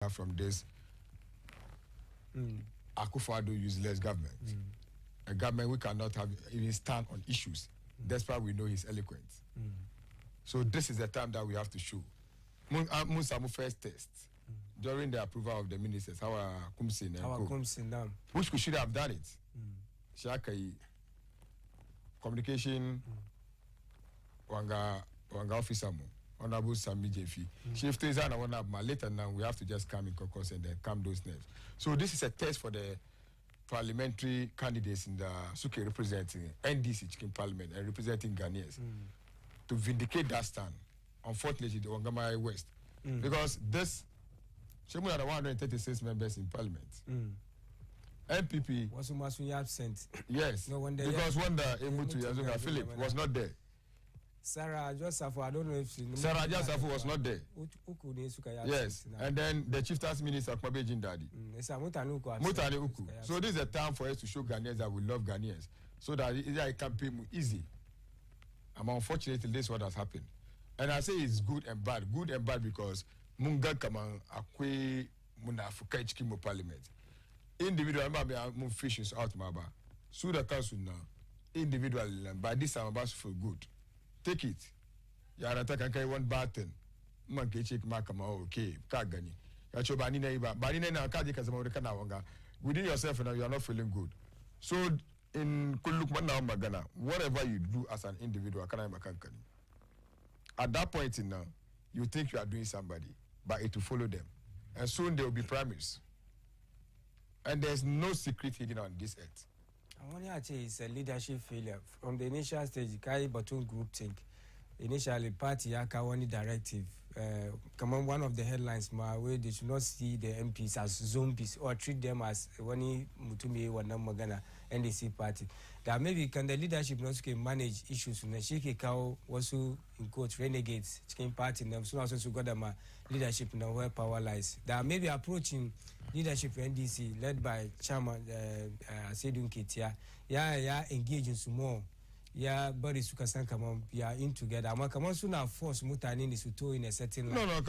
from this Akufo-Addo useless government. A government we cannot have even stand on issues. That's why we know he's eloquent. So this is the time that we have to show. Musamu first test during the approval of the ministers, our Kumsin and which we should have done it. Shakai communication wanga officer mo honorable Sami Jefi. Chief Tezan and one of my later now we have to just come in caucus and then calm those nerves. So this is a test for the parliamentary candidates in the Suke representing NDC Chicken Parliament and representing Ghanaians to vindicate that stand. Unfortunately, the Wangamai West. Because this Shemu had 136 members in Parliament. MPP was almost absent. Yes, no, because when the Emutu Yazunga Philip was not there. Sarah Joseph, I don't know if Sarah Joseph was not there. Yes, and then the chief tax minister Kwabe Jindadi. Mutani Uku. So this is a time for us to show Ghanaians that we love Ghanaians, so that it can be easy. Unfortunately, this is what has happened, and I say it's good and bad. Good and bad because Munga Kaman Akwe Munafuka Ichikimo Parliament. Individual move fishes out Maba. So the council now. Individual, but this time about for good. Take it. Yarata can carry one button. Monkey check Makama, okay, Kagani. Yachobani neighbor, Banina Kadika. Within yourself and you are not feeling good. So in Kulukmana Magana, whatever you do as an individual, at that point in now, you think you are doing somebody, but it will follow them. And soon there will be primaries. And there's no secret hidden on this earth. I want to say it's a leadership failure. From the initial stage, Kai Baton group think. Initially, party Yakawani directive. Come on, one of the headlines, my way, they should not see the MPs as zombies or treat them as Wani Mutumi Wanamagana NDC party. That maybe can the leadership not manage issues when Shiki Kao was in quotes renegades, chicken party, and so also got them leadership now where power lies. That may be approaching leadership NDC led by Chairman Asedun Ketia. Yeah, engaging some more. Yeah, but it's Sukasan come on, we are in together. I'm come on soon force Mutani is to in a certain line. No,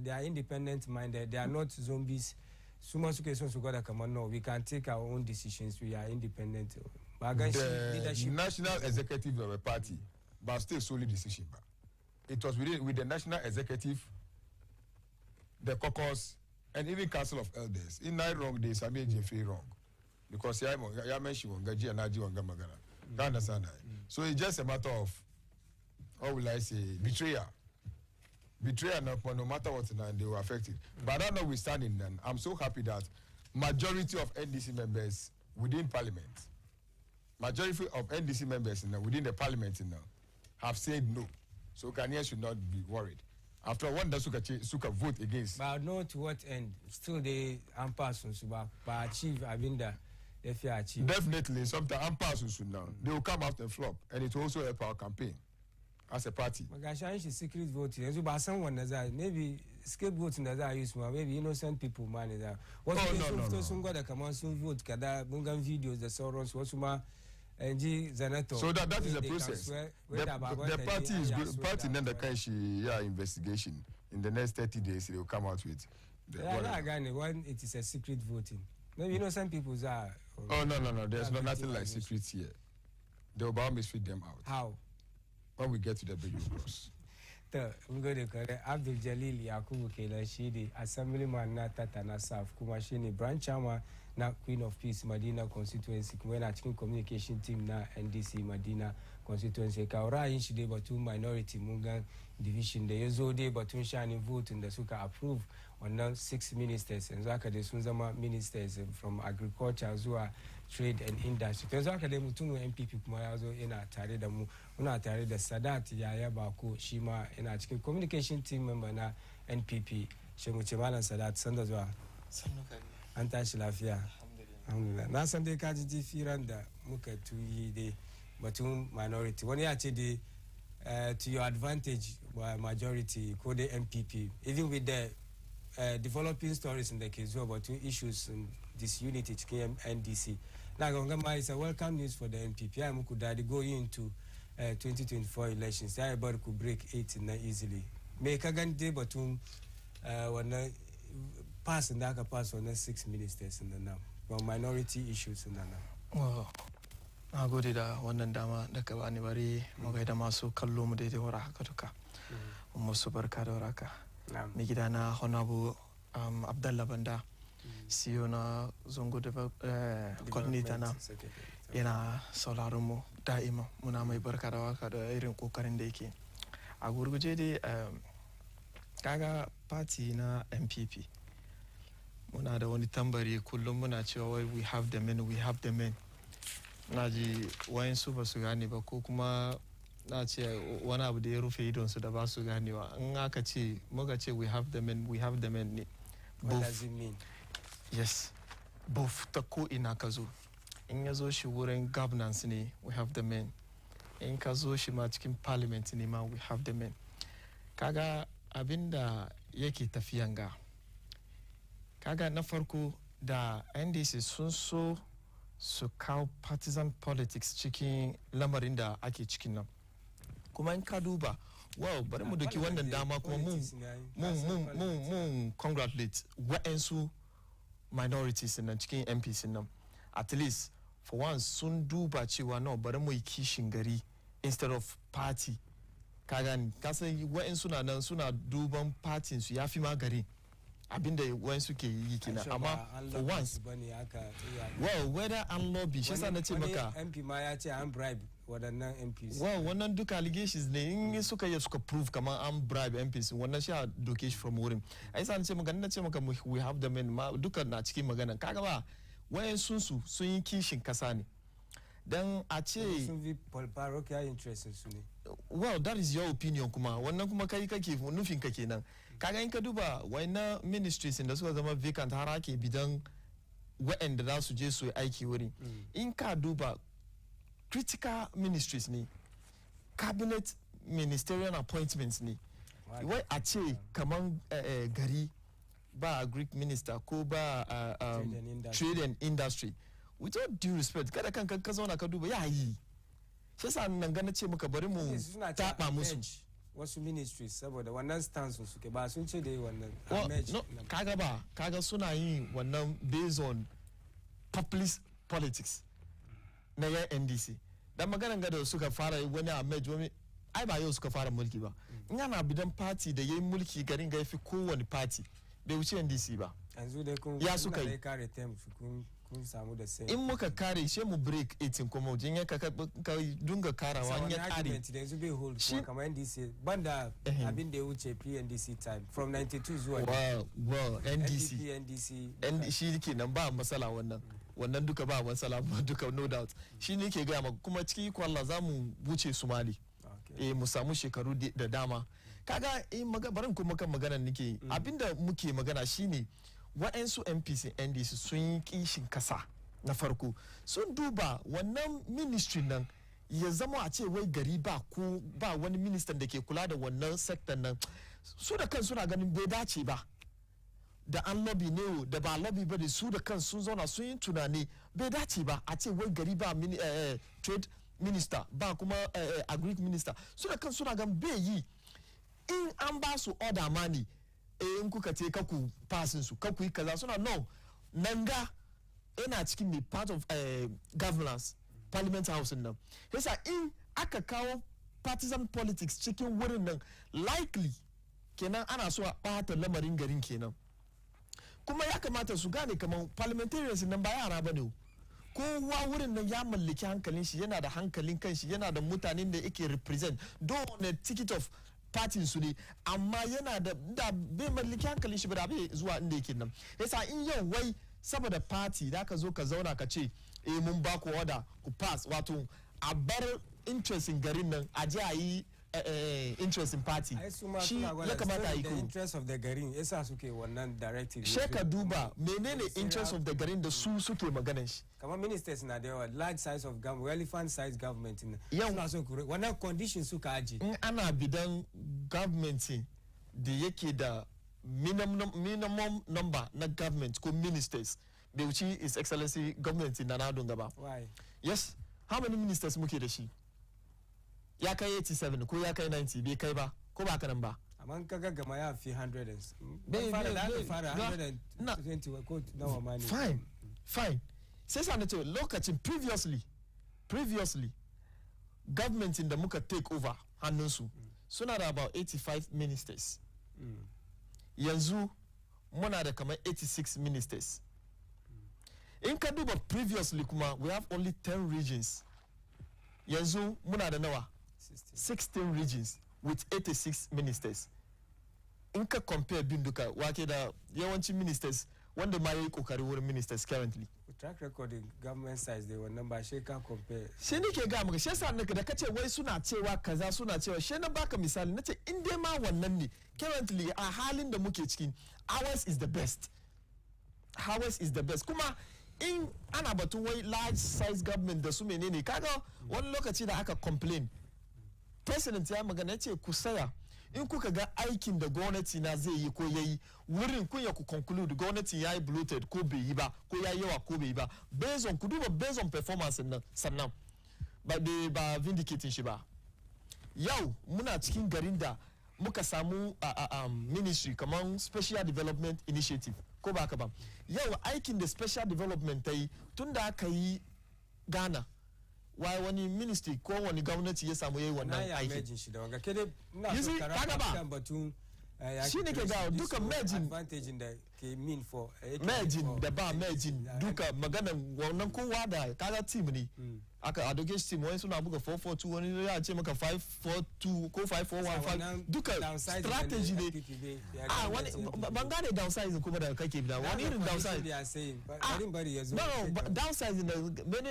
they are independent minded, they are not zombies. Suka come on, no, we can take our own decisions, we are independent. The national executive of a party, but still solely decision. It was with the national executive, the caucus, and even council of elders. In nine wrong days, I made Jeffrey wrong. Because I mentioned Gaji and Naji Wangamagana. You understand that? So it's just a matter of, how will I say, betrayal. Betrayal, no matter what, they were affected. But that notwithstanding, then, I'm so happy that majority of NDC members within Parliament, majority of NDC members within the Parliament have said no. So Ghanaians should not be worried. After one, Suka vote against. But not to what end? Still, they impasse on Suba, but achieve Abinda. If you achieve. Definitely, sometimes impasse now. They will come out and flop, and it will also help our campaign as a party. Magasha is secret voting. But someone that maybe scapegoating that I use, maybe innocent people man that. No. That come on soon vote. Kada bungan videos the sorrows wasuma. So that is a process. The party is good. Party then the kind investigation in the next 30 days they will come out with. When it is a secret voting. Maybe some people are. Oh no. There's nothing like secrets here. They will always feed them out. How? When we get to the big cross. I'm going to call Abdul Jalil Yakubu Kela Shidi, Assemblyman Natana South, Kumashini, Branch Chama, na Queen of Peace, Madina constituency, when I think communication team na NDC Madina constituency, Kaura Inchide Batu minority Mungan division, the Yezode Batun Shani vote in the Suka approve on 6 ministers, and Zaka de Sunzama ministers from agriculture, Zua, trade and industry. Zaka de Mutunu MPP Kumayazo in a Taridamu, Una Tarida Sadat, Yaya Baku, Shima, and I think communication team member na NPP, Shemuchiman and Sadat, Sandazwa. Antash Lafia. Alhamdulillah. Na Sunday Kajiji Firanda Muka to the Batum minority. When you actually to your advantage by majority, called the MPP, even with the developing stories in the case of about 2 issues in disunity to NDC. Now, Gongama is a welcome news for the MPP. I'm could go into 2024 elections. Everybody could break 8 easily. Make a gante batum wannan pass da aka pass wannan 6 ministers in the now minority issues in the now. Na gode da wannan dama da ka bani bari mu gaida masu kallo mu daidai wara haka duka. Musu barka da waraka. Mai gida na Honorable Abdallah Banda CEO na Zongo coordinator na yana sauraron mu da'ima muna mai barka da waka da irin kokarin da yake. A gurguje dai kaga party na MPP muna da wani tambari kullum muna cewa we have the men na ji wayansu ba su gane ba ko kuma na ce wani abu da ya rufe idonsu da ba su ganewa in aka ce muka ce we have the men ne both. Yes, both ta ko ina ka zo in ya zo shi wurin governance ne we have the men, in ka zo shi ma cikin parliament ne ma we have the men. Kaga abinda yake tafiyan ga kaga na farko da NDC sun so su kawo partisan politics cikin lamarin da ake cikin nan kuma in ka duba bari mu doki wannan dama kuma mun congratulate wa'ansu minorities nan cikin MPs nan at least for once sun duba cewa no bari mu yi kishin gari instead of party kagan kasan wa'ansu na nan suna duban party su yafi ma gari abinda wa'ansu ke yi kina amma for once whether an lobby shi sa na ce maka MP ma ya ce an bribe waɗannan MPs wannan duka allegations ne in suka yi suka prove kamar an bribe MPs wannan shi a doke shi from wurin ai sa na ce maka we have the men ma duka na cikin magana kaga ba wa'ansu sun yi kishin kasa ne dan a ce sun vi parochial interest su ne that is your opinion kuma wannan kuma kai kake nufin ka kenan kaga in ka duba wayannan ministries da suka zama vacant har ake bidan waɗanda za su je su yi aiki wurin in ka duba critical ministries ne cabinet ministerial appointments ne wai a ce kaman gari ba Greek minister ko ba trade and industry with all due respect kada kan ka zauna ka duba ya yi shi yasa nan ga na ce maka bari mu taba musu wasu ministries saboda wannan stance suke ba sun ce dai wannan kaga suna yin wannan based on populist politics na yan NDC dan maganan ga da suka fara wani Ahmed wani ai ba yau suka fara mulki ba in yana bidan party da yayin mulki garin ga yafi kowane party bai wuce NDC ba yanzu dai kun ya suka yi kare tem kun samu da sai in muka kare she mu break 18 kuma jin ya ka dunga karawa in ya kare da yanzu bai hold kuma kamar NDC banda abin da ya wuce PNDC time from 92 zuwa NDC shi ke nan ba masala wannan duka ba masala ba duka no doubt shi ne ke gaya maka kuma cikin iko Allah za mu wuce Somali mu samu shekaru da dama kaga barin kuma kan magana nake abinda muke magana shine wa'ansu MPs NDC sun yi kishin kasa na farko sun duba wannan ministry nan ya zama a ce wai gari ba wani ministan da ke kula da wannan sector nan su da kan suna ganin bai dace ba da an lobby ne da ba lobby ba da su da kan sun zauna sun yi tunani bai dace ba a ce wai gari ba trade minister ba kuma agric minister su da kan suna ganin bai yi in an ba su order money in kuka ce kaku passin su kaku yi kaza suna no nan ga ina cikin mai part of governance parliament house nan yasa in aka kawo partisan politics cikin wurin nan likely kenan ana so a bata lamarin garin kenan kuma ya kamata su gane kamar parliamentarians nan ba yara ba ne kowa wurin nan ya mallaki hankalin shi yana da hankalin kanshi yana da mutanen da yake represent don a ticket of partin su ne amma yana da bai mallaki hankalin shi ba da bai zuwa inda yake nan yasa in yau wai saboda party da ka zo ka zauna ka ce mun ba ku order ku pass wato a bar interest in garin nan a je a yi interest in party shi ya kamata a yi ko interest of the garin yasa suke wannan directive sheka duba menene interest of the garin da su suke maganan shi kamar ministers na da yawa large size of government relevant size government in suna so wannan condition suka aji in ana bidan government da yake da minimum number na government ko ministers bai wuce his excellency government na nadon gaba why yes how many ministers muke da shi ya kai 87 ko ya kai 90 bai kai ba ko ba kanan ba Among Kaga Maya 300. Fine. Says Anato, look at him previously, government in the Muka take over Hanunsu. So now about 85 ministers. Yanzu, Mona de Kama 86 ministers. In Kaduba previously, Kuma, we have only 10 regions. Yanzu, Mona de Nawa, 16 regions with 86 ministers. Inka compare Binduka, Wakeda, Yawanchi ministers, one the Mayo Kokari ministers currently. Track record in government size, they were number she can compare. Shenike Gamma, Shesa Naka, way sooner, Chewa, Kazasuna, Shena Baka Misal, Nate, Indema, one Nandi, currently are hauling the Mukichkin. Ours is the best. Ours is the best. Kuma, in Anabatu, large size government, the Sumenini, Kago, one look at it, I can complain. President Yamaganeche Kusaya. In kuka ga aikin da gwamnati na zai yi ko yayi wurin kun ya ku conclude gwamnati yayi bloated ko bai yi ba ko yayi yawa ko bai yi ba based on kuduba based on performance nan sannan ba vindicating shi ba yau muna cikin garin da muka samu ministry kaman special development initiative ko ba ka ba yau aikin da special development tayi tunda aka yi Ghana why wani ministry ko wani gwamnati ya samu yayi wannan aiki shi da wanga kede ina so karatu batun shi ne ke ga duka merging advantage da ke mean for merging da ba merging duka maganan wannan kowa da kaga team ne aka advocate team wani suna buga 442 wani ya ce maka 542 ko 5415 duka strategy ne wani ban gane downsizing kuma da kake da wani irin downsizing no downsizing wani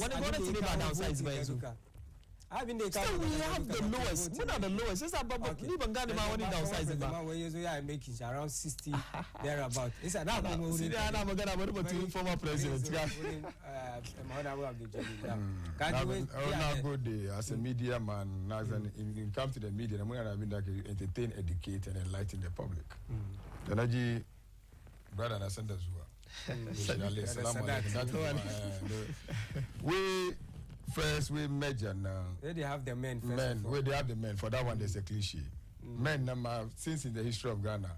gwamnati ne ba downsizing ba yanzu still we have the lowest. Muna the lowest. It's about ni ban gane ma wani downsizing ba. Wai yazo ya making around 60 thereabout. Isa da kuma wuri. Sai ana magana bari batun former president. Muhammadu Abdul Jalil. Now good day as a media man, as in come to the media, I'm going to be like entertain, educate, and enlighten the public. The Naji brother Nasanda we first we measure now. Where they have the men first. Men, where they have the men. For that one, there's a cliche. Men number since in the history of Ghana,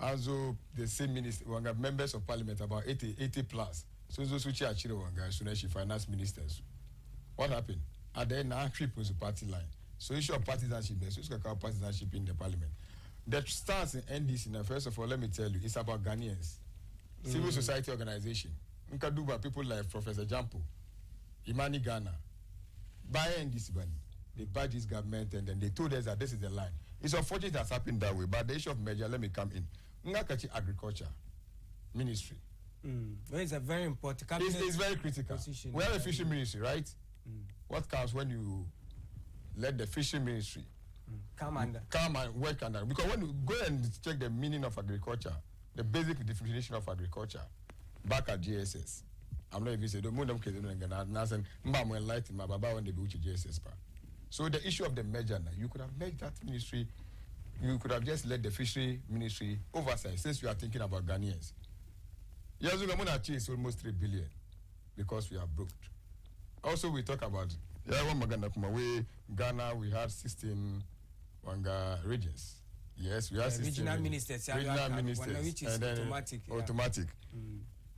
also the same minister, we have members of parliament about 80 plus. So those which are Suneshi finance ministers. What happened? At the end, now trip was a party line. So issue of partisanship, so it's called partisanship in the parliament. The stance in NDC, now, first of all, let me tell you, it's about Ghanaians. Civil society organization. Nkaduba, people like Professor Jampo, Imani Ghana, by NDC, they buy this government and then they told us that this is the line. It's unfortunate that's happened that way, but the issue of measure, let me come in. Ngakachi Agriculture Ministry. Well, it's a very important it's very critical. We have a fishing ministry, right? What counts when you let the fishing ministry come and work under? Because when you go and check the meaning of agriculture, the basic definition of agriculture, back at GSS, I'm not even saying GSS. So the issue of the merger, you could have made that ministry, you could have just let the fishery ministry oversight since you are thinking about Ghanaians. Yes, we're going to achieve almost 3 billion because we are broke. Also, we talk about Ghana, we had 16 regions. Yes, we have 16 regional ministers, which is automatic. Automatic.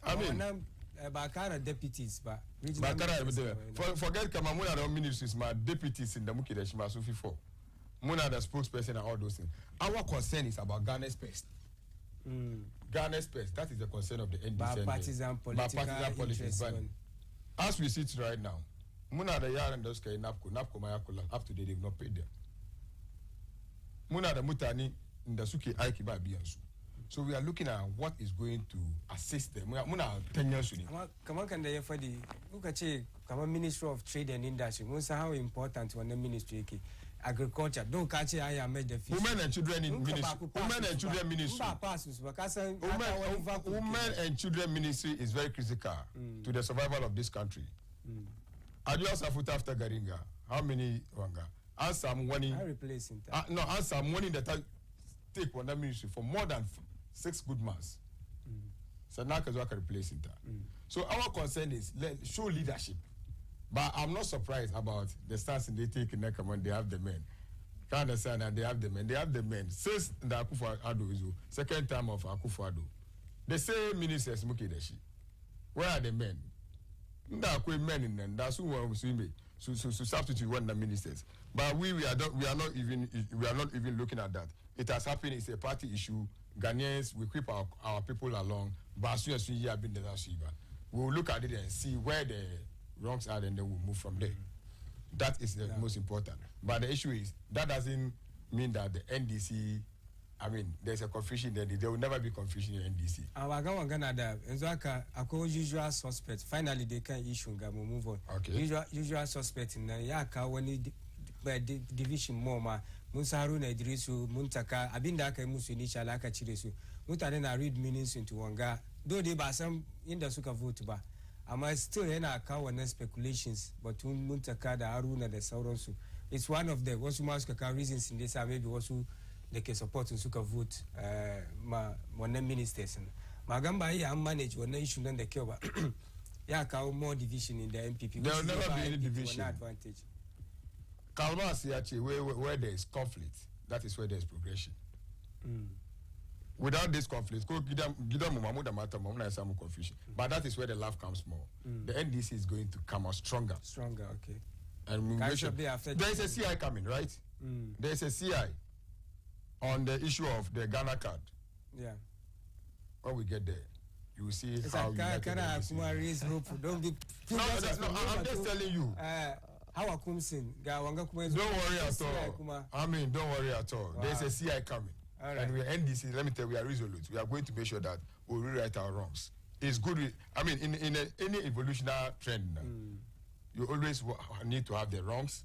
I mean, Bakara deputies, but forget Kamamuna ministries, my deputies in the Mukideshima Sufi 4. Muna the spokesperson and all those things. Our concern is about Ghana's best. Ghana's best. That is the concern of the NDC. Partisan politics. As we sit right now, Muna the Yar and Doska Napko Mayakula, up to date, they've not paid them. Muna the Mutani in the Suki Aikiba Biansu. So we are looking at what is going to assist them. Muna 10 years soon. Come on, can they for the look at Ministry of Trade and Industry? Most how important one the ministry agriculture. Don't catch it. I am made the women and children in ministry. Women and children ministry. Women and children ministry is very critical to the survival of this country. Adios Afuta after Garinga. How many wanga? Answer money. I replace him. No, answer money that I take one ministry for more than 6 good months. So now can replace it. So our concern is show leadership. But I'm not surprised about the stance they take in when they have the men. Can understand that they have the men. They have the men. Since the Akufo-Addo is second term of Akufo-Addo, the same ministers Mukideshi. Where are the men? There are men in them. That's who we substitute one of the ministers. But we are not even looking at that. It has happened. It's a party issue. Ghanaians, we keep our people along. But as soon as we have been the we will look at it and see where the wrongs are, and then we'll move from there. That is the most important. But the issue is that doesn't mean that the NDC. I mean, there's a confusion there. There will never be confusion in NDC. Usual suspect. Finally, they can issue and move on. Okay. Usual suspect in Yaka when division more. Musaru na Idrisu, Muntaka, Abindaka Musu Nishalaka Chiresu. Mutarena read meanings into Wanga. Though they ba some in the Suka vote ba. Am I still in a cow and speculations, but Muntaka, the Aruna, the Sauronsu. It's one of the Wasumaska reasons in this, maybe also they can support in Suka vote, one ministers. Magamba, I manage one nation and the Kyoba. Yaka more division in the MPP. There will never be any division. Advantage. Where there is conflict, that is where there is progression. Without this conflict, confusion. But that is where the love comes more. The NDC is going to come out stronger. Stronger, okay. And there is a CI coming, right? There is a CI on the issue of the Ghana card. Yeah. When we get there, you will see it's how you don't be. No, I'm just telling you. How I come sing? Don't worry at all. I mean, don't worry at all. Wow. There's a CI coming. Right. And we are NDC, let me tell you, we are resolute. We are going to make sure that we rewrite our wrongs. It's good. I mean, in any evolutionary trend, you always need to have the wrongs.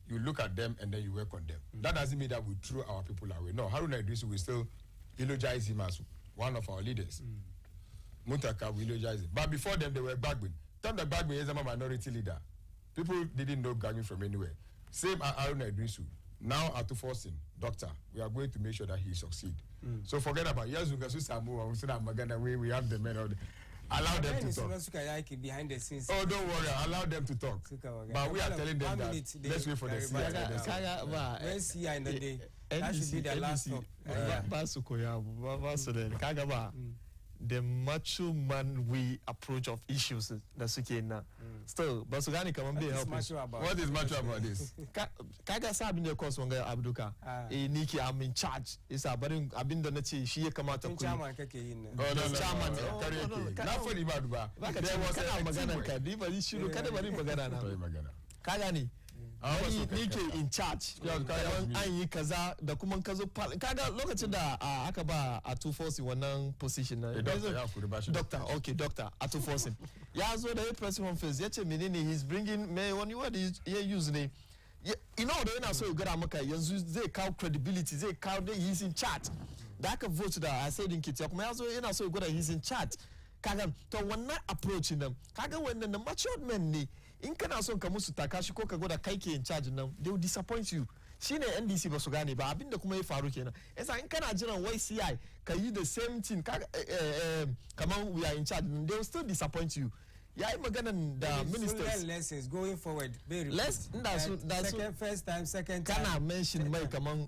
You look at them and then you work on them. That doesn't mean that we throw our people away. No, Haruna Idrisu, we still eulogize him as one of our leaders. Muntaka, we eulogize him. But before them, they were Bagbin. Time that Bagbin is a minority leader. People didn't know Gagin from anywhere. Same Haruna Idrisu. Now, at to force him, doctor, we are going to make sure that he succeeds. So forget about Yazunga Susamu, we have the men. Allow them to talk. Behind the scenes. Oh, don't worry, allow them to talk. But we are telling them that let's wait for the CI in the day. That should be the last stop. The macho man way approach of issues that's okay now. Still, Basugani come and be helping. What is macho about this? Kaga sabi ne course wanga Abduka. Niki I'm in charge. It's about I've been done she come out of chairman kake yin. Oh no. Na foni ba duba. There was a magana ka di ba shiru kada bari magana na. Kaga ni Nike in charge. An yi kaza da kuma kazo kaga lokacin da aka ba a 240 wannan position na doctor doctor a 240 ya zo da press conference yace menene he's bringing me wani word ya use ne you know da yana so ya gara maka yanzu zai kawo credibility zai kawo da he's in charge da aka vote da I said in kit kuma ya zo yana so ya gara he's in charge kaga to wannan approach nan kaga wannan na matured men ne in kana son ka musu takashi ko ka gwada kai ke in charge nan they will disappoint you shine NDC ba su gane ba abinda kuma ya faru kenan yasa in kana jiran wai CI ka yi the same thing kaman we are in charge they will still disappoint you yayi maganan da ministers lessons going forward let's first time second time kana mention mai kaman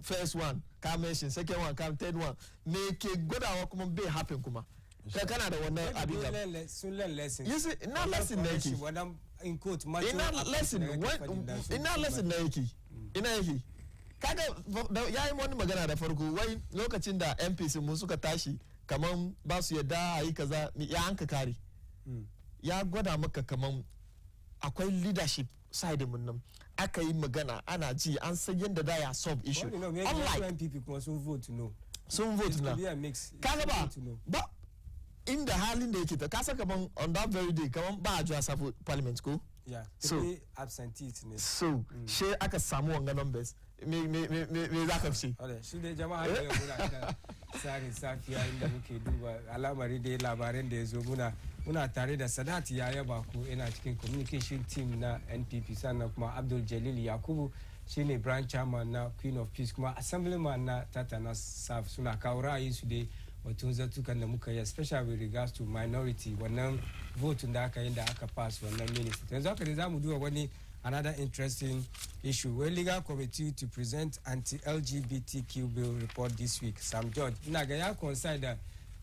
first one ka mention second one ka third one me ke gwadawa kuma bai happen kuma kana da wannan abin sun learn lessons you see ina lesson na yake in quote ina lesson na yake ina yake kaga yayi wani magana da farko wai lokacin da MPs mu suka tashi kaman ba su yadda ayi kaza ya hanka kare ya gwada maka kaman akwai leadership side mun nan aka yi magana ana ji an san yadda da ya solve issue unlike MPP kuma sun vote no kaga ba inda halin da yake ta kasa kaman on that very day kaman ba a juwa safo parliament ko so absentees ne so she aka samu wanga numbers me za ka fi shi dai jama'a da muna Tsarin Safiya inda muke duba al'amari da labaran da ya zo muna tare da Sadati Yaya Bako ina cikin communication team na NPP sannan kuma Abdul Jalil Yakubu shine branch chairman na Queen of Peace kuma assemblyman na Tatana Saf suna kawo ra'ayin su dai wato zartukan da muka yi especially with regards to minority wannan vote da aka yi da aka pass wannan ministry yanzu haka dai zamu duba wani another interesting issue. Well, legal committee to present anti-LGBTQ bill report this week. Sam George, Nagaya consider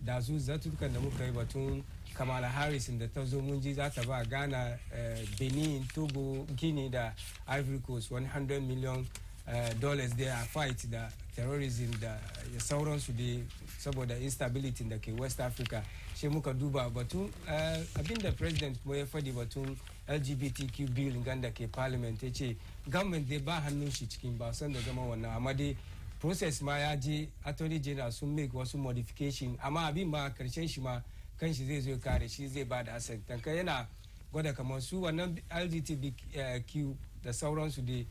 DAZN zatu kanda muka yi batun Kamala Harris in the tazo munji zata ba Ghana, Benin, Togo, Guinea da Ivory Coast $100 million they are fight the terrorism da sauran su da saboda instability da ke West Africa. She muka duba batun abinda president mo ya fadi batun LGBTQ bill ganda ke parliament yace government dai ba hannun shi cikin ba san da gama wannan amma dai process ma ya je attorney general sun make wasu modification amma abin ma karshen shi ma kan shi zai zo kare shi zai ba da assent tanka yana gwada kamar su wannan LGBTQ da sauransu dai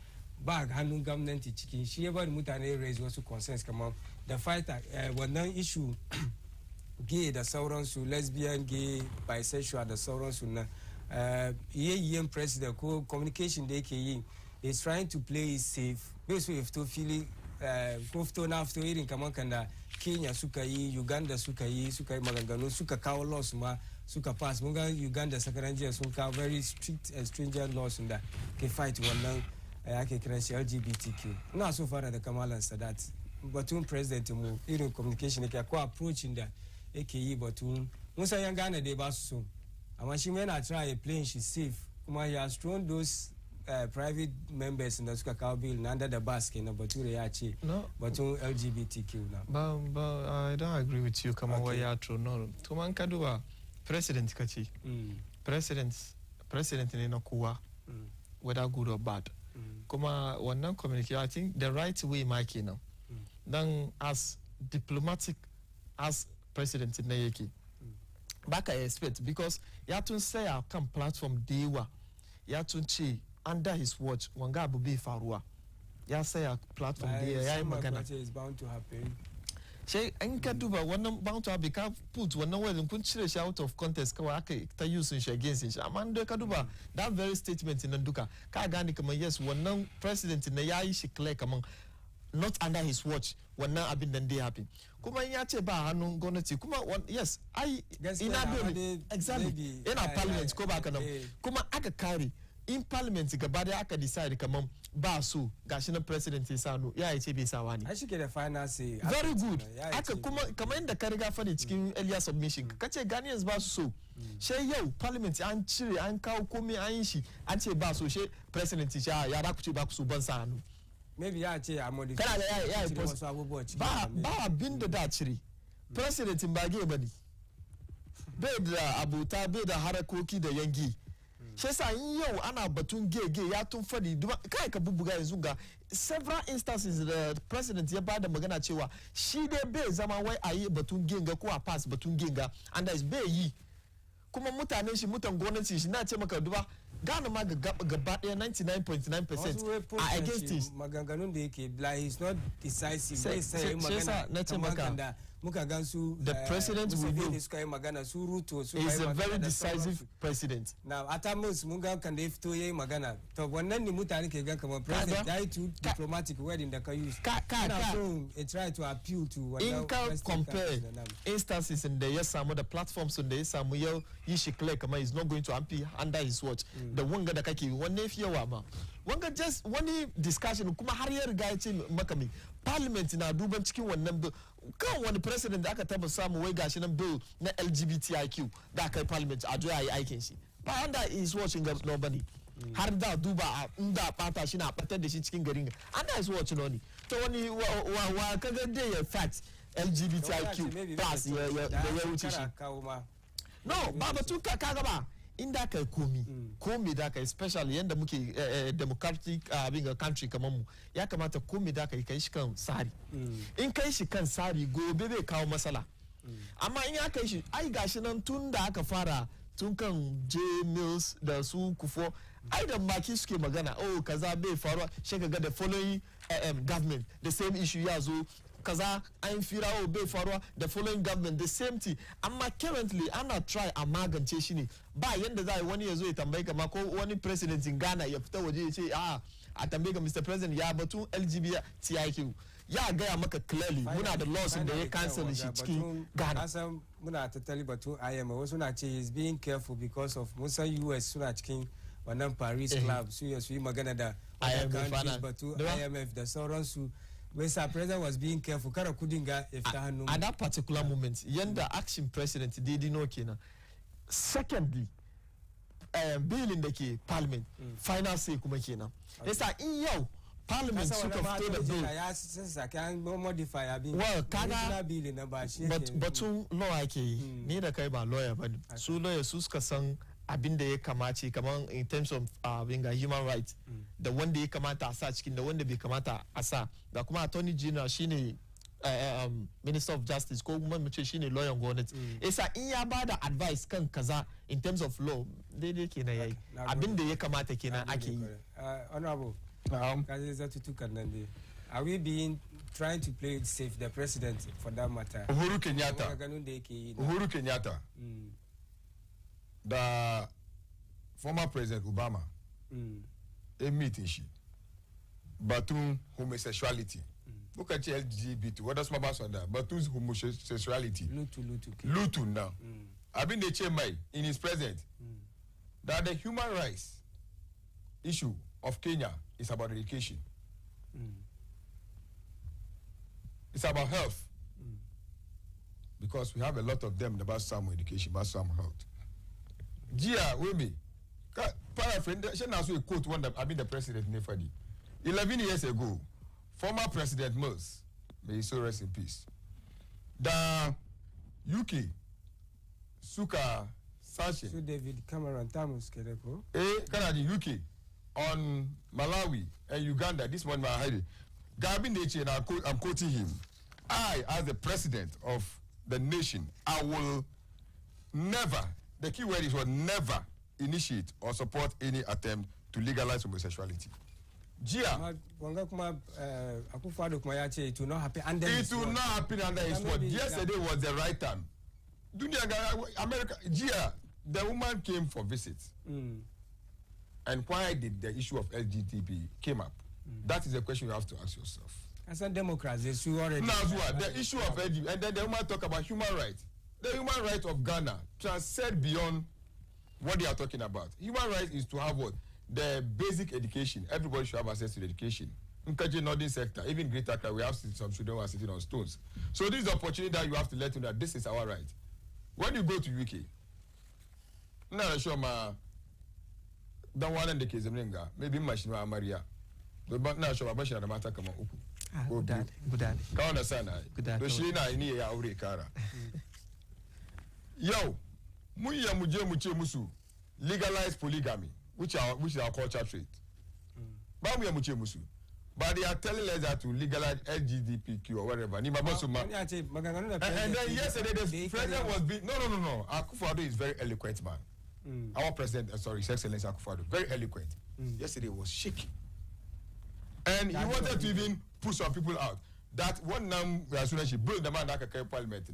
ba hannun gwamnati cikin shi ya bari mutane raise wasu concerns kamar da fighter wannan issue gay da sauransu lesbian gay bisexual da sauransu na yayyen president ko communication da yake yi is trying to play it safe bai so ya fito fili ko fito na fito irin kamar kanda Kenya suka yi Uganda suka yi maganganu suka kawo laws ma suka pass mun ga Uganda sakaran jiya sun kawo very strict and stringent laws da ke fight wannan ake kiran shi LGBTQ. Ina so fara da Kamalan Sadat batun president mu irin communication yake ko approaching da yake yi batun mun san yan Ghana dai ba su so amma shi mai na try playing shi safe kuma he has thrown those private members da suka kawo bill na under the basket na bature ya ce batun LGBTQ na but I don't agree with you kamar wai ya throw no to man ka duba president kace president ne na kowa whether good or bad kuma wannan communication I think the right way ma kenan dan as diplomatic as president na yake baka expect because ya tun saya kan platform da yawa ya tun ce under his watch wanga abu bai faruwa ya saya platform da ya yi magana sai an ka duba wannan bound to happen ka put wannan word kun cire shi out of context kawai aka ta use shi against shi amma da ka duba that very statement nan duka ka gane kamar yes wannan president na yayi shi clear kamar not under his watch wannan abin da dai happen kuma in ya ce ba hannun gwamnati kuma yes ai ina dole exactly ina parliament ko ba ka nan kuma aka kare in parliament gaba da aka decide kamar ba so gashi na president ya sano ya ce bai sa wani a shike da final say very good aka kuma kamar inda ka riga fadi cikin earlier submission kace Ghanaians ba su so she yau parliament an cire an kawo komai an yi shi an ce ba so she president ya da ku ce ba ku so ban sa hannu maybe ya ce a modify kana ya yi wasu abubuwa cikin ba abin da cire president ba ge bane bai da abuta bai da harakoki da yangi shi yasa yau ana batun gege ya tun fadi kai ka bubbuga yanzu ga several instances da president ya bada magana cewa shi dai bai zama wai a yi batun genga ko a pass batun genga and that is bai yi kuma mutanen shi mutan gwamnati shi na ce maka duba Ghana ma gaba daya 99.9% are against it maganganun da yake like he's not decisive sai magana na ce maka muka gan su the president will know suka yi magana su Ruto su is a very decisive president now atamus mun ga kan da ya fito yayi magana to wannan ne mutane ke ga kamar president dai to diplomatic wording da ka use ka try to appeal to in ka compare instances in da ya samu da platforms da ya samu yau yi shi clear kamar is not going to appeal under his watch da wanga da kake wanne fi yawa ma wanga just wani discussion kuma har ya riga ya ce maka me parliament na duban cikin wannan kan wani president da aka taba samu wai gashi nan bill na LGBTIQ da aka yi parliament a joya yi aikin shi ba under his watching ga nobody har da duba a inda bata shi na batar da shi cikin garin under his watch no ne to wani wa kaga dai ya fact LGBTIQ plus ya wuce shi no ba batun ka kaga ba inda kai komi da kai especially yanda muke democratic being a country kamar mu ya kamata komi da kai shi kan sari in kai shi kan sari gobe bai kawo matsala amma in ya kai shi ai gashi nan tun da aka fara tun kan J Mills da su Kufo ai da maki suke magana oh kaza bai faruwa shi ga the following government the same issue ya zo kaza an firawo bai faruwa the following government the same thing amma currently ana try a magance shi ne ba yanda za a yi wani ya zo ya tambaye ka ma ko wani president in Ghana ya fita waje ya ce a tambaye ka Mr. President ya batun LGBTIQ ya gaya maka clearly muna da laws da ya cancel shi cikin Ghana asan muna tattali batun IMF wasu na ce is being careful because of musa US suna cikin wannan Paris club su ya su yi magana da countries batu IMF da sauransu. Mr. President was being careful kara kudin ga ifta hannu. At that particular moment yanda action president dai no kenan. Secondly, billing da ke parliament final say kuma kenan. Yasa in yau parliament suka fito da bill ya saka kan modify abin well kaga bill na ba shi batun law ake yi ni da kai ba lawyer ba su lawyer su suka san abin da ya kamace kaman in terms of human rights da wanda ya kamata a sa cikin da wanda bai kamata a sa da kuma attorney general shine minister of justice ko kuma mu ce shine lawyer gwamnati yasa in ya bada advice kan kaza in terms of law daidai kenan yayi abin da ya kamata kenan ake yi honorable are we being trying to play it safe, the president for that matter? Uhuru Kenyatta, the former president Obama, a meeting she, Batum homosexuality. Look at LGBT, what does my boss on that? Batum's homosexuality. Lutu now. I've been the chairman in his presence that the human rights issue of Kenya is about education. It's about health. Because we have a lot of them about some education, about some health. Gia, Wemi, paraphrase, she now a quote one that I've been the president Nefadi. 11 years ago, former President Mills, may he so rest in peace. The UK, Suka Sache. So David Cameron Tamus Kereko. Canada, UK. On Malawi and Uganda, this one, Gabin Neche, and I'm quoting him. I, as the president of the nation, I will never, the key word is will never initiate or support any attempt to legalize homosexuality. Gia. It will not happen under it will not happen under his word. Yesterday was the right time. America, Gia, the woman came for visits. And why did the issue of LGBT came up? That is a question you have to ask yourself. As a Democrat, they should already. Now, the issue of LGBT, and then the woman talk about human rights. The human right of Ghana transcend beyond what they are talking about. Human rights is to have what? The basic education. Everybody should have access to education. In the northern sector, even Greater Accra, we have some children who are sitting on stones. So this is the opportunity that you have to let them know that this is our right. When you go to UK, now show my. Don't want in the case of Ninga, maybe machine or Maria. But now show a machine and matter come on. Good dad. Can't understand. Good dad. The Shina in here, Aure Kara. Yo, Muya Muche Musu, legalize polygamy, which is our culture trait. Bamuya Muche Musu. But they are telling us that to legalize LGBTQ or whatever. And then yesterday the president was being no. Akufo-Addo is very eloquent man. Our president, His Excellency Akufo-Addo, very eloquent. Yesterday was shaking. And he wanted to even push some people out. That one now, as soon as she built the man that can parliament,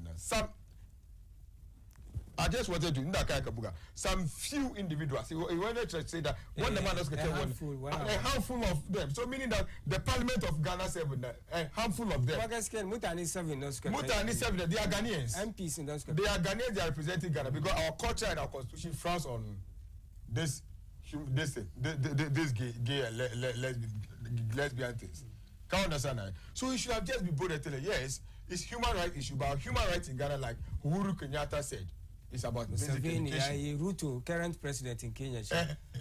I just wanted to some few individuals. He wanted to say that one the man does get a handful of them. So meaning that the Parliament of Ghana 7, a handful of them. Mutani 7, they are Ghanaians. MPs in those. They are Ghanaians. They are representing Ghana because our culture and our constitution frowns on this gay lesbian things. Can't understand that. So you should have just been bold and tell her, yes, it's human rights issue, but human rights in Ghana, like Uhuru Kenyatta said. It's about basic education. Ruto, current president in Kenya.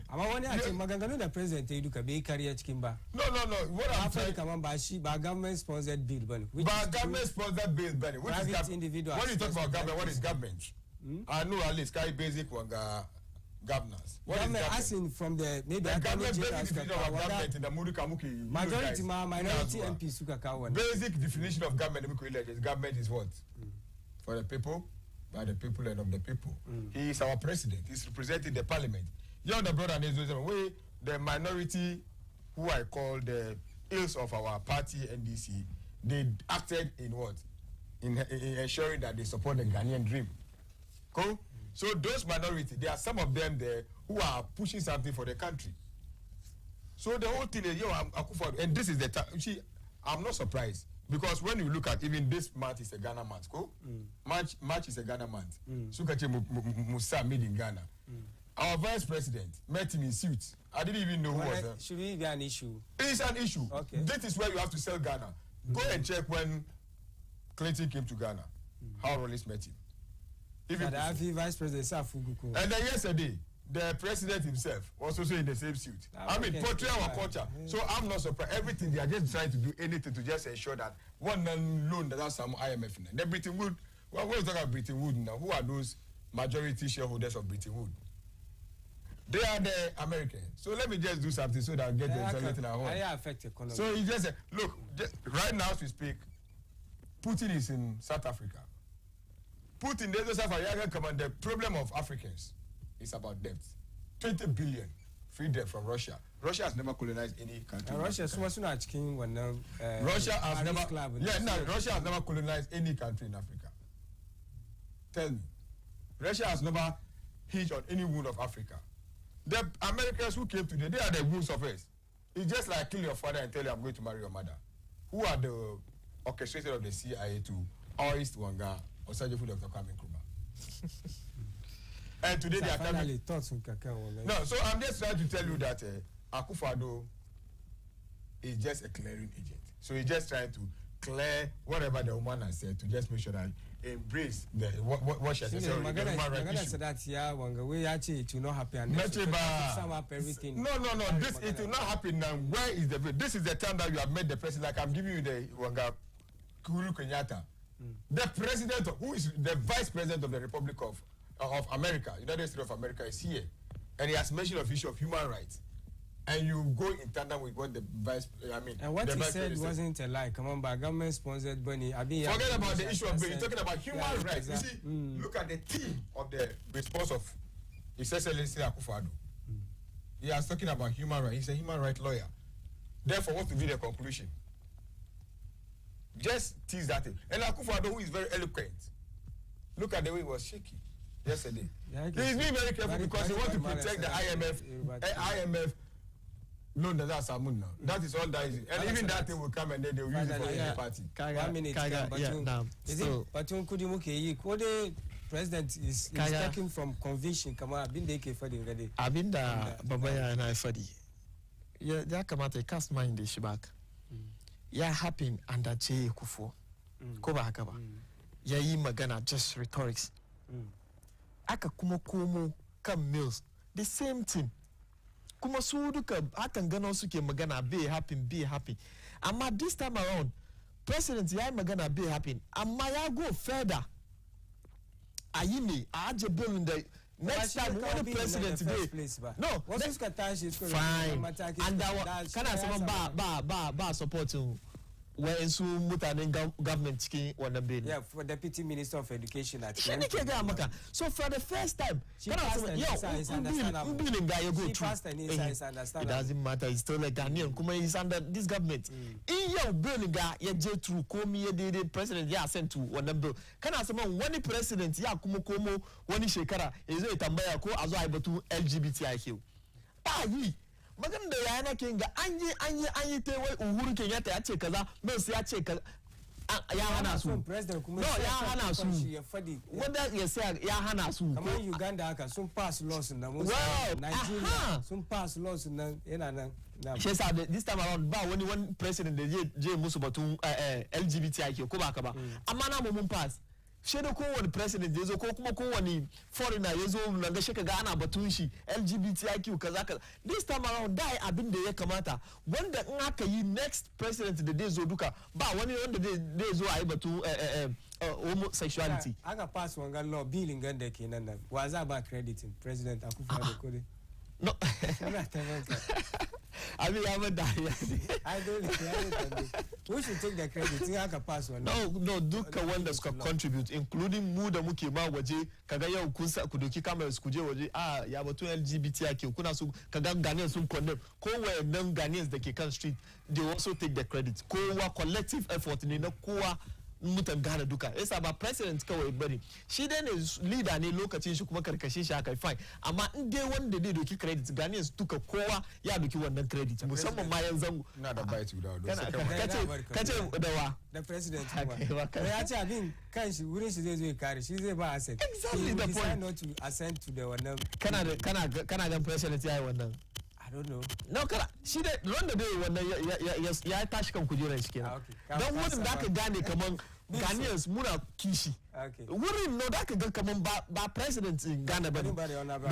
I'm wondering the president you do be career chikimba. No. What I'm saying, government sponsored bill, but government sponsored bill, which is individual. When you talk about government, what is government? I know at least basic one governance. What is government? Asking from the maybe the government basic definition of government in the Murikamuki. Majority minority MP Sukakawan. Basic definition of government is government is what? For the people. By the people and of the people. He is our president. He's representing the parliament. You know, the brother and his way, the minority who I call the ills of our party, NDC, they acted in what? In ensuring that they support the Ghanaian dream. Cool? So those minority, there are some of them there who are pushing something for the country. So the whole thing is, and this is the time. I'm not surprised. Because when you look at even this month is a Ghana month, March is a Ghana month. Sukache Musa made in Ghana. Our vice president met him in suit. I didn't even know who was there. Should it be an issue? It's an issue. Okay. This is where you have to sell Ghana. Go and check when Clinton came to Ghana, how Rollins met him. Even the vice president Safuguku. And then yesterday, the president himself was also in the same suit. I mean, portray our culture. So I'm not surprised. Everything they are just trying to do anything to just ensure that one loan that has some IMF in it. Then Bretton Woods. Well, we're talking about Bretton Woods now. Who are those majority shareholders of Bretton Woods? They are the Americans. So let me just do something so that I get the something at home. I affect economy. So he just said, look, right now as we speak, Putin is in South Africa. Putin, the South Africa command. The problem of Africans is about debt. 20 billion free debt from Russia. Russia has never colonized any country. Russia has never. Russia has never colonized any country in Africa. Tell me, Russia has never hinged on any wound of Africa. The Americans who came today, they are the wounds of us. It's just like kill your father and tell you I'm going to marry your mother. Who are the orchestrators of the CIA to Oist Wanga or Sergeant Dr. Kwame Nkrumah? And today they are coming. No, so I'm just trying to tell you that Akufo-Addo is just a clearing agent. So he's just trying to clear whatever the woman has said to just make sure that embrace the what she has said. The human rights issue. It will not happen. No. This it will not happen now. Where is the? This is the time that you have met the president. Like I'm giving you the Wanga Uhuru Kenyatta, the president who is the vice president of the Republic of America, United States of America, is here, and he has mentioned the issue of human rights. And you go in tandem with what the vice, and what he said wasn't a lie. Come on, by government-sponsored money. Forget about the issue of BEIN. You're talking about human rights. You see, look at the theme of the response of His Excellency Akufo-Addo. He is talking about human rights. He's a human rights lawyer. Therefore, what to be the conclusion? Just tease that thing. And Akufo-Addo, who is very eloquent, look at the way he was shaking yesterday. He's being very careful because he wants to protect the IMF. No, that's Samun now. That is all that is. And even that thing will come and then they will use it for any party. 1 minute. But president is taking from conviction. Come on, been there for the already. Abinda Babaya and I for the. Yeah, come out a cast mind the shibak. Yeah, happen under J. Kufo. Koba Hakaba. Yeah, magana just rhetorics. Aka kumo come mills. The same thing. Kuma su duka hakan gano suke magana be happy. Amma this time around, president ya magana be happy. Amma ya go further. Ayini, aje bill in the next time when the president today. No, fine. And that can I say ba supporting where in su mutanen government cikin wannan bene. Yeah, for deputy minister of education at so for the first time it doesn't matter, he's still a Ghanaian kuma he's under this government. In your bill ga ya je through komi ya daidai president ya sent to wannan bill kana saman wani president ya kuma komo wani shekara ya zo ya tambaya ko a zo a yi batu LGBTIQ ba yi magana da yana ke ga an yi ta wai Uhuru Kenyatta ya ce kaza Mills ya ce kaza ya hana su no ya hana su wanda ya sai ya hana su kamar Uganda haka sun pass laws na mu Nigeria sun pass laws na yana nan shi sa this time around ba wani president da je musu batun LGBTIQ ko ba ka ba amma na mun pass shi da kowane president ya zo ko kuma kowane foreigner ya zo nan ga shi kaga ana batun shi LGBTIQ kaza this time around dai abin da ya kamata wanda in aka yi next president da zai zo duka ba wani wanda zai zo a yi batun homosexuality aka pass wangan law billing ganda kenan nan wa za ba crediting president Akufo-Addo ko dai no I mean, I don't we should take the credit. Pass one. No, duka wanda suka contribute, including mu da muke ma waje, kaga yau kun sa ku doki cameras ku je waje, ya batun LGBTIQ kuna su kaga Ghanaians sun condemn. Ko wayannan Ghanaians da ke kan street, they also take the credit. Kowa collective effort ne na kowa mutan Ghana duka yasa ba president kawai bari shi dai ne leader ne lokacin shi kuma karkashin shi aka fine amma in dai wanda dai doki credit Ghanaians duka kowa ya doki wannan credit musamman ma yan zango na da bite guda kace da wa da president kuma ya ce abin kan shi wurin shi zai zo ya kare shi zai ba asset exactly the point not to assent to the wannan kana ga president yayi wannan I don't know. No, kana shi da wanda dai wannan ya tashi kan kujerar shi kenan. Don wurin da aka gane kaman Ghanaians muna kishi. Wurin no da aka ga kaman ba president in Ghana ba da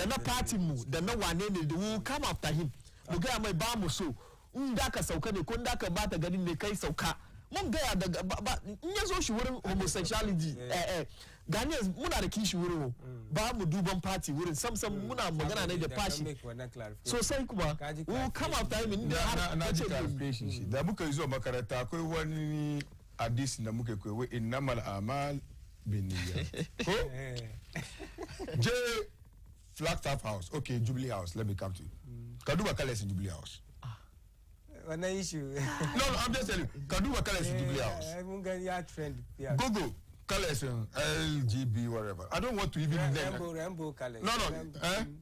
na party mu da na wane ne da will come after him. Mu ga mai ba mu so in da ka sauka ne ko in da ka bata ganin ne kai sauka. Mun gaya da in ya zo shi wurin homosexuality Ghanaians muna da kishi wurin ba mu duban party wurin sam muna magana ne da fashi sosai kuma come after him in na ji clarification shi da muka yi zuwa makaranta akwai wani hadisi da muka koyi innamal amal binniyat ko je Flagstaff House okay Jubilee House let me come to you ka duba colors in Jubilee House wannan issue no I'm just telling you ka duba colors in Jubilee House mun ga ya trend Google colors in LGB whatever. I don't want to even rainbow colors. No,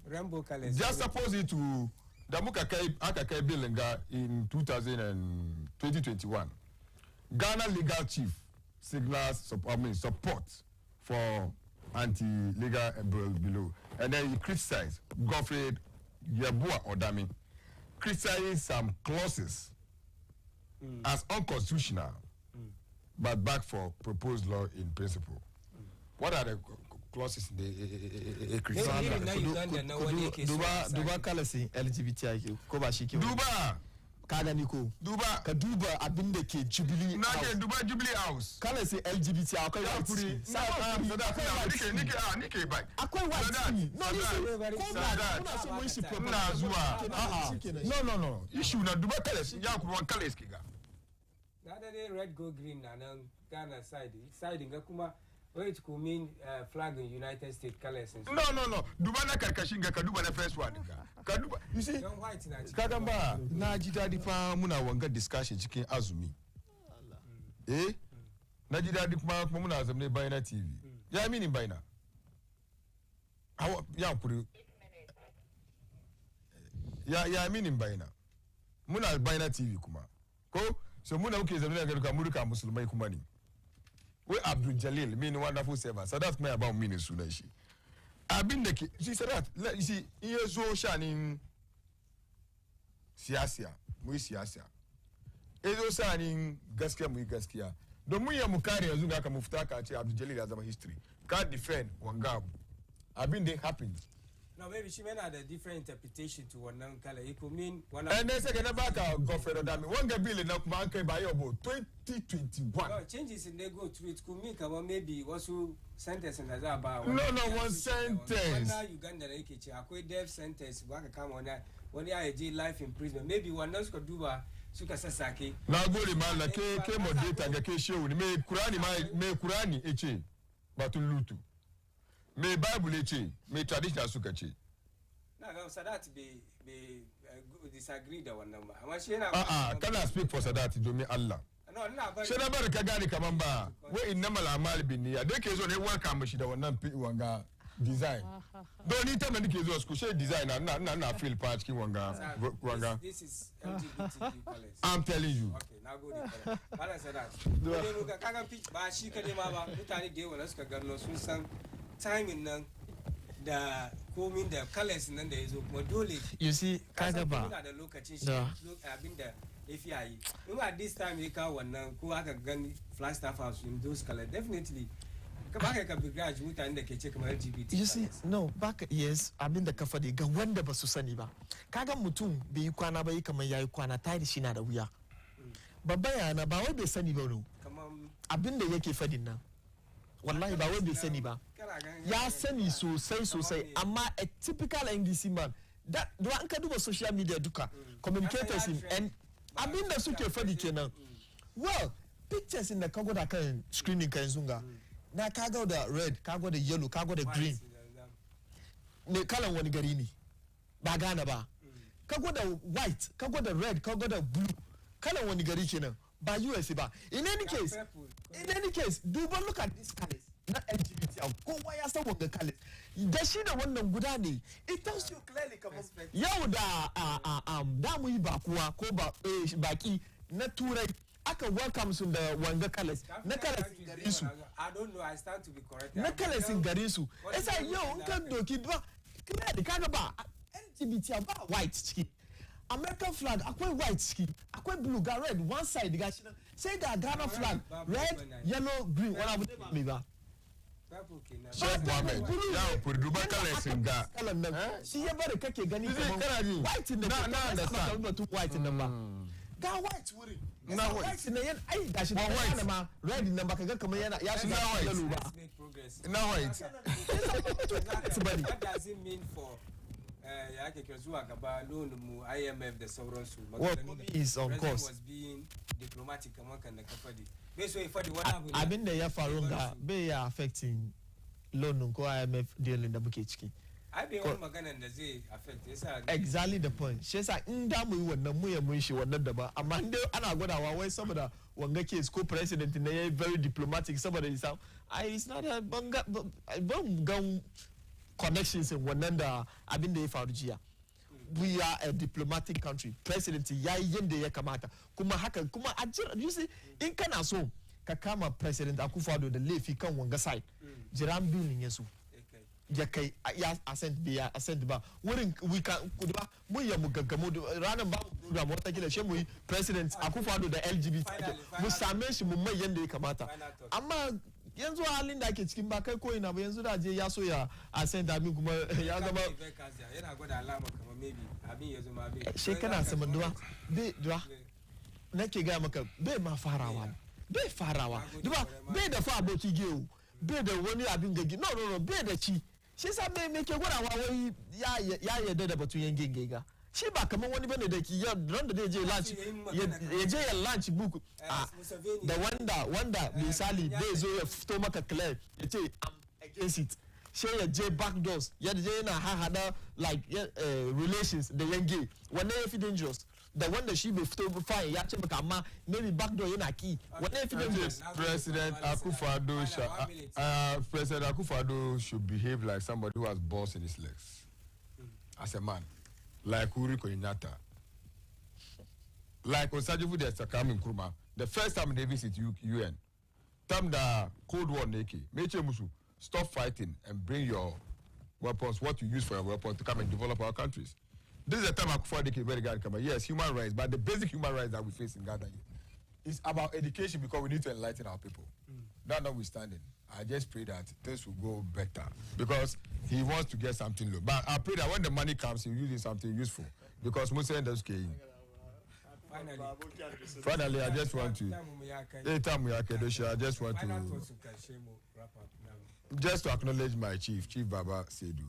rainbow colors. Just suppose it to the Mukakai bill in 2021. Ghana legal chief signals support for anti-legal bill below. And then he criticized Godfrey Yabua Odami, criticizing some clauses as unconstitutional. But back for proposed law in principle. What are the clauses in the Duba kalasi LGBTIQ ko ba shi ke Duba ka gani ko Duba ka duba abin da ke Jubilee na ke Duba Jubilee House kalasi LGBT akwai white nike bai akwai white no so mun shi na zuwa no issue na Duba kalasi ya kuma kalasi ke ga the red go green and Ghana side ga kuma it could mean flag in United States colors no duba na karkashin ga ka duba na first one ka duba you see kaga ba na ji dadi fa muna wanga discussion cikin azumi na ji dadi kuma muna zamne bayana TV ya mini bayana ya kuri ya mini bayana muna bayana TV kuma ko so muna muke zamne ga duka murka musulmai kuma ne wai Abdul Jalil mean wonderful server Sadat kuma ya ba mu mini sunan shi abin da ke shi Sadat shi in ya zo shanin siyasa mu yi siyasa ya zo shanin gaskiya mu yi gaskiya don mun ya mu kare yanzu ga ka mu fita ka ce Abdul Jalil ya zama history ka defend wanga abin da happened. No, maybe she may have a different interpretation to one color. It could mean one. And then second back Godfrey Odami. One bill in Akumanke by about 2021. No, changes in they go through it could mean maybe also sentence and about. No, one sentence. Now Uganda Akwai death sentence. Waka come on that. When they are life imprisonment. Maybe one else could do Suka Sasaki. Now go the man like ke moderator ga ke show me Kurani eche batulutu. Me Bible eche, me traditional suka ce. Na ga Sadat be disagree da wannan ba. Kana speak for Sadat domin Allah. No, ina ba. Sai na bar ka gane kaman ba. Wai innamal a'mal binniyat. Da yake zo ne welcome shi da wannan wanga design. Don ni ta nake zo school she design na feel part cikin wanga. This is LGBTQ colors. I'm telling you. Okay, now go there. Bala Sadat. Dole mu ga kaga ba shi kade ma ba. Mutane da yawa suka gano sun san timing nan da komin da colors nan da yazo kuma dole you see kaga ba da lokacin shi abinda yafi yayi in at this time ya kawo wannan ko aka gani Flagstaff House in those colors definitely baka ka begrudge mutanen da ke ce kamar LGBT you see no baka yes abinda ka fadi ga wanda ba su sani ba kaga mutum bai yi kwana ba yi kamar yayi kwana tayi shi na da wuya babba yana ba wai bai sani ba no abinda yake fadin nan wallahi ba wai bai sani ba ya sani sosai amma a typical NDC man that do an ka duba social media duka communicators and abinda suke fadi kenan well pictures in the kago da kan screening kan zunga na kago da red kago da yellow kago da green ne kalan wani gari ne ba gane ba kago da white kago da red kago da blue kalan wani gari kenan ba USA ba. In any case, do look at these colors. Na LGBT kowa ya san wanga colors. Da shi da wannan guda ne. It tells you clearly kamar yau da mu yi bakuwa ko baki na turai aka welcome su da wanga colors. Na colors gare su. I don't know, I stand to be corrected. Na colors gare su. Esa yau in kan doki ba clearly kaga ba LGBT ba white ciki. American flag akwai white ciki, akwai blue ga red one side ga shi sai da Ghana flag red yellow green wala abu ne ba. Sheikh Mohammed ya furduba colors ga shi ya bari kake gani kamar white in the white in the ba ga white wuri na white ne yan ai gashi da white ma red nan ba kaga kamar yana ya shiga yellow ba na white. What does it mean for ya ke zuwa gaba loan mu IMF da sauransu? What is on course was being diplomatic kamar kan da kafadi. Bai so ya fadi wani abu. Abin da ya faru ga bai ya affecting loan ko IMF deal da muke ciki. Ai bai wani maganan da zai affect yasa exactly the point. Shi yasa in da mu yi wannan mu ya mun shi wannan da ba amma dai ana gwadawa wai saboda wanga case ko president ne yayi very diplomatic saboda isa it's not a ban gan connections in wannan da abin da ya faru jiya. We are a diplomatic country. President yayi yanda ya kamata kuma haka kuma you see in kana so ka kama president Akufo-Addo da laifi kan wanga side jiran bilin yasu ya kai ya assent ba wurin we can kuduba mun ya mu gaggamo ranan ba program wata kila she mu yi president Akufo-Addo da LGBT mu same shi mun mai yanda ya kamata amma yanzu halin da ake cikin ba kai ko ina ba yanzu da je ya so ya assent abin kuma ya zama yana gwada alama kamar maybe abin ya zama abin shekara saman duwa nake ga maka bai ma farawa duba bai da fa aboki gewu bai da wani abin gagi no bai da ci shi sa me ke gwadawa wai ya yadda da batun yan gengega shi ba kamar wani bane da ki ran da je lunch ya je ya lunch book da wanda misali bai zo ya fito maka clear ya ce I'm against it sai ya je back doors ya je yana hada like relations da yan gay wannan ya fi dangerous da wanda shi bai fito fine ya ce maka amma maybe back door yana ki wannan ya fi dangerous. President Akufo-Addo should behave like somebody who has balls in his legs as a man. Like Uhuru Kenyatta, like Osajifu de Sakam Nkrumah. The first time they visit UN, time the Cold War Neki, Meche Musu, stop fighting and bring your weapons, what you use for your weapons to come and develop our countries. This is the time Akufo-Addo very good come. Yes, human rights, but the basic human rights that we face in Ghana is about education because we need to enlighten our people. That notwithstanding, I just pray that things will go better because he wants to get something low. But I pray that when the money comes, he'll use something useful because Musa and those came. Finally, I just want to. I just to acknowledge my chief Baba Sedu,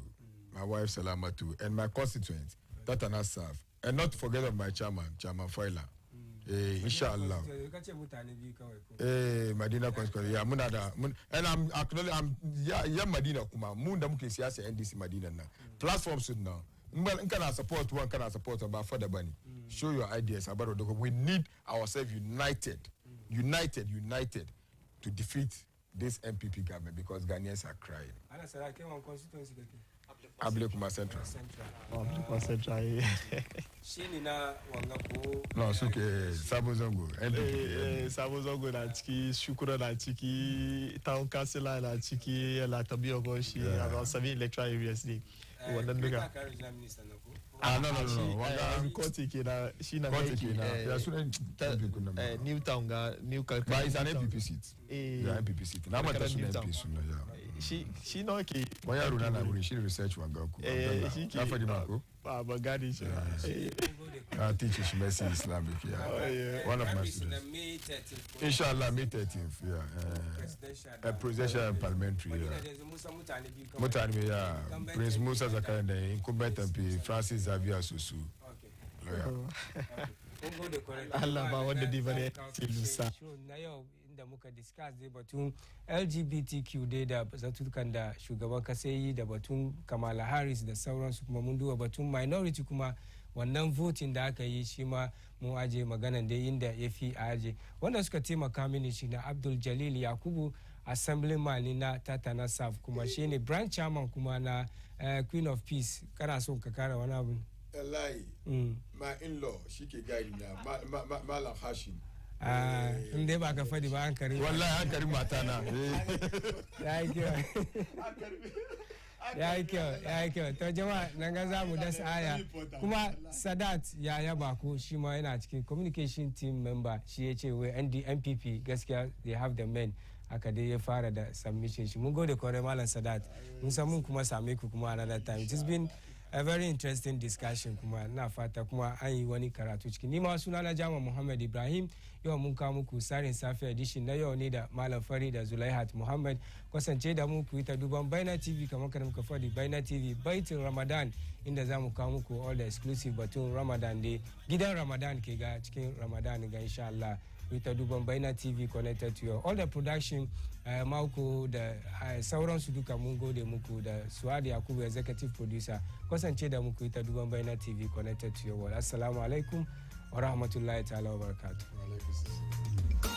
my wife Salamatu, and my constituents, Tatana Saf, and not to forget of my chairman Foila. Inshallah. Madina Konskori, yeah, Munada, and I'm acknowledging, Madina Kuma, Munda Mukisiasa NDC Madina now. Platforms now. Can I support one? Can I support about for the bunny? Show your ideas about it. We need ourselves united to defeat this MPP government because Ghanaians are crying. Ablekuma Central. Ablekuma Central. No, suke Sabozongo. Sabozongo na chiki, Shukura na chiki, Town Councilor na chiki, La Tabio Goshi, about 7 electoral areas. No. Newtown ga New Calcutta. But it's an MPP seat. Yeah, MPP seat. Now I'm touching MPP soon. She know ke. Why Runa na she research one go. Na for the Marco. Baba Gadi. I teach Messi Islamic. Yeah. One of my students. Inshallah, May 13th. Yeah. A presidential and parliamentary. Mutani, yeah. Prince Musa Zakane, incumbent MP Francis Xavier Susu. Allah ba wanda divane tilusa. Da muka discuss dai batun LGBTQ dai da zatutukan da shugaban kasa yi da batun Kamala Harris da sauransu kuma mun duba batun minority kuma wannan voting da aka yi shi ma mun aje maganan dai inda ya fi a aje wanda suka taimaka mini shi na Abdul Jalil Yakubu assemblyman ni na Tatana Saf kuma shi ne branch chairman kuma na Queen of Peace kana son ka kara wani abu wallahi my in-law shi ke gari na Malam Hashim in dai ba ka fadi ba an kare wallahi an kare mata na ya yi kyau to jama'a nan ga zamu dasa aya kuma Sadat ya yaba ko shi ma yana cikin communication team member shi ya ce wai NPP gaskiya they have the men aka dai ya fara da submission shi mun gode kwarai Malam Sadat mun san mun kuma same ku kuma another time it has been a very interesting discussion kuma na fata kuma an yi wani karatu cikin ni ma suna na Jama Muhammad Ibrahim yau mun kawo muku Tsarin Safiya edition na yau ne da Malam Fari da Zulaihat Muhammad kasance da mu ku yi ta duban BEIN TV kamar kada muka faɗi BEIN TV baitin Ramadan inda za mu kawo muku all the exclusive batun Ramadan dai gidan Ramadan ke ga cikin Ramadan ga insha Allah with a duban BEIN TV connected to you all the production Mauko da sauransu duka mun gode muku da Suadi Yakubu executive producer kasance da muku ita duban BEIN TV connected to you all assalamu alaikum wa rahmatullahi ta'ala wa barakatuh.